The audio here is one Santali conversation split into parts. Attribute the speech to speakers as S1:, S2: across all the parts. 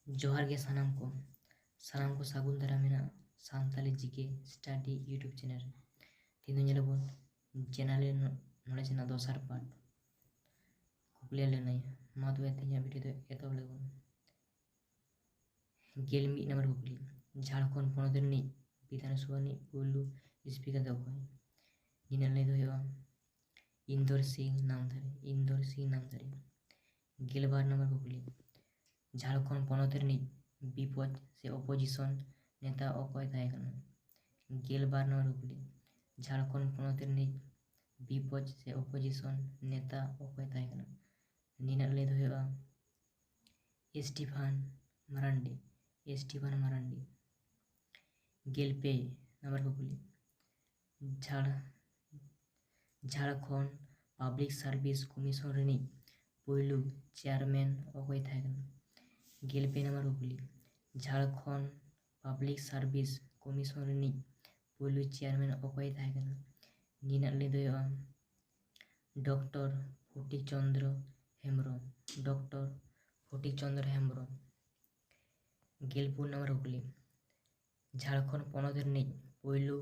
S1: जोहार गे सानाम को सागुन दारा मेना Santali GK study YouTube channel तीन जेलबन चैनल नोड़े चैनल दोसार पार्ट कुकलिया लेनाई मा तो तीन वीडियो तो एतो लेबन गेल मी नंबर कुकली झारखंड पनत रिनी विधानसभा नि पुलु स्पीकर दो होय निना ले दो इंदर सिंह नामधारी गेल बार नंबर कुकली झारखंड पनत रिनी विपक्ष से अपोजिशन नेता अकय ताहे कना गेल बार नंबर कुकली झारखंड पनत रिनी विपक्ष से अपोजिशन नेता अकय ताहे कना निना ले दो स्टीफान मारांडी गेल पे नंबर कुकली झारखंड पब्लिक सर्विस कमिशन रिनी पुलु चेयरमैन अकय ताहे कना गेल पे नंबर कुकली झारखंड पब्लिक सर्विस कमिशन रिनी पुलु चेयरमैन अकय ताहे कना निना ले दो डॉक्टर फटिक चंद्र हेम्ब्रम गेलपुर नंबर कुकली झारखंड पनत रिनी पुलु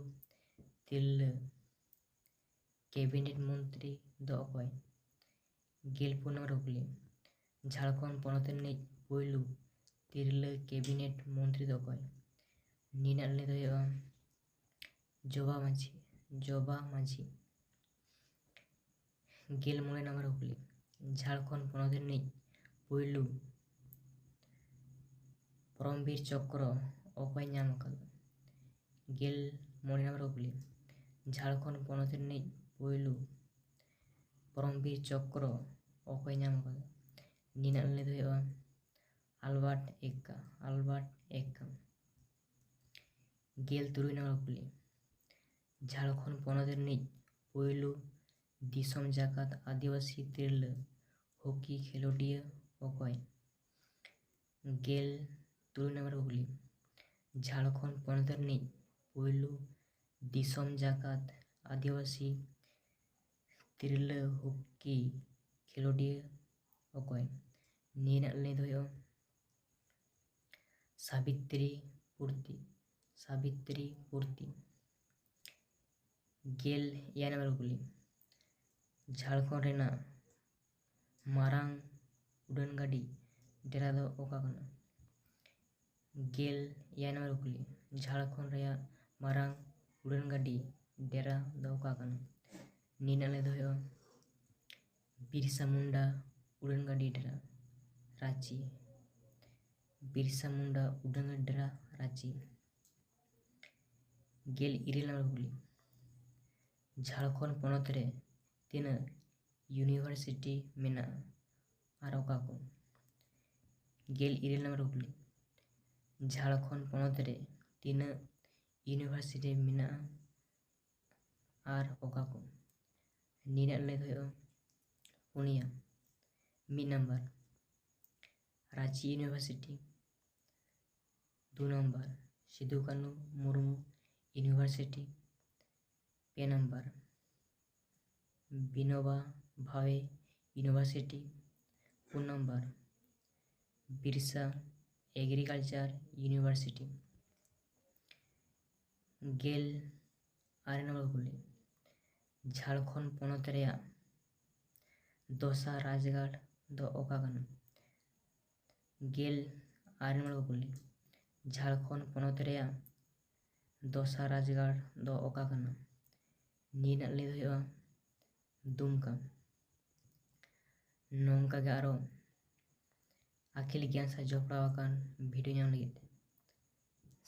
S1: तिरला कैबिनेट मंत्री दो अकय गेलपुर नंबर कुकली झारखंड पनत रिनी पुलु तिरला कैबिनेट मंत्री दो अकय निना ले दो जबा माझी गेल मोड़े नंबर कुकली झारखंड पनत रिनी पुलु परमवीर चक्र अकय नाम अकादा गेल मोड़े नंबर कुकली झारखंड पनत रिनी पुलु परमवीर चक्र अकय नाम अकादा निना ले दो आलबर्ट एक्का गेल तुरुई नंबर कुकली झारखंड पनत रिनी पुलु दिसम जाकात आदिवासी तिरला हॉकी खेलोडिया अकय गेल तुरुई नंबर कुकली झारखंड पनत रिनी पुलु दिसम जाकात आदिवासी तिरला हॉकी खेलोडिया अकय निना ले दो सावित्री पूर्ति गेल या नंबर कुकली झारखंड रेना मारांग उड़ान गाड़ी डेरा दो ओका कना गेल या नंबर कुकली झारखंड रे मारांग उड़ान गाड़ी डेरा दो ओका कना निना ले दो बिरसा मुंडा उड़ान गाड़ी डेरा रांची गेल इरेल नंबर कुकली झारखंड पनत रे तीना यूनिवर्सिटी मेना आर ओका को गेल इरेल नंबर कुकली झारखंड पनत रे तीना यूनिवर्सिटी मेना आर ओका को निना ले दो पुनिया मिद number Ranchi university 2 number Sidhu Kanhu Murmu university पे number Vinoba Bhave university 4 number Birsa agriculture university गेल आरे नंबर कुकली झारखंड पनत रे दोसा राजगढ़ दो ओका कना गेल आरे नंबर कुकली झारखंड पनत रे दोसा राजगढ़ दो ओका कना निना ले दो दुमका नोंका गे आरो अखिल ज्ञान सा जोपड़ावाकान भिडियो नाम लगित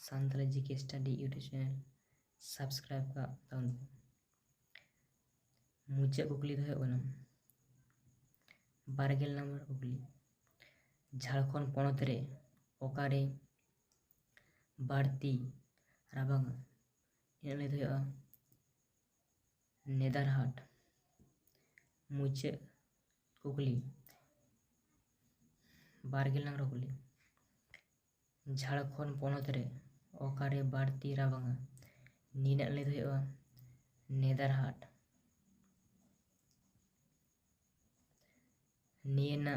S1: Santali GK study YouTube channel subscribe का ताउन मुझे कुकली दो होना 12 नंबर कुकली झारखंड पनत रे ओकारे बाड़ती राबांगा निना ले दो नेदारहाट मुझे कुकली 12 नंबर कुकली झारखंड पनत रे ओकारे बाड़ती राबांगा निना ले दो नेदारहाट नियना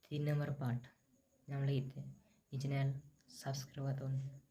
S1: 3 नंबर पार्ट ᱧᱟᱢ ᱞᱟᱹᱜᱤᱫ ᱛᱮ ᱤᱧ ᱪᱮᱱᱮᱞ ᱥᱟᱵᱥᱠᱨᱟᱭᱤᱵ ᱛᱟᱵᱚᱱ ᱯᱮ।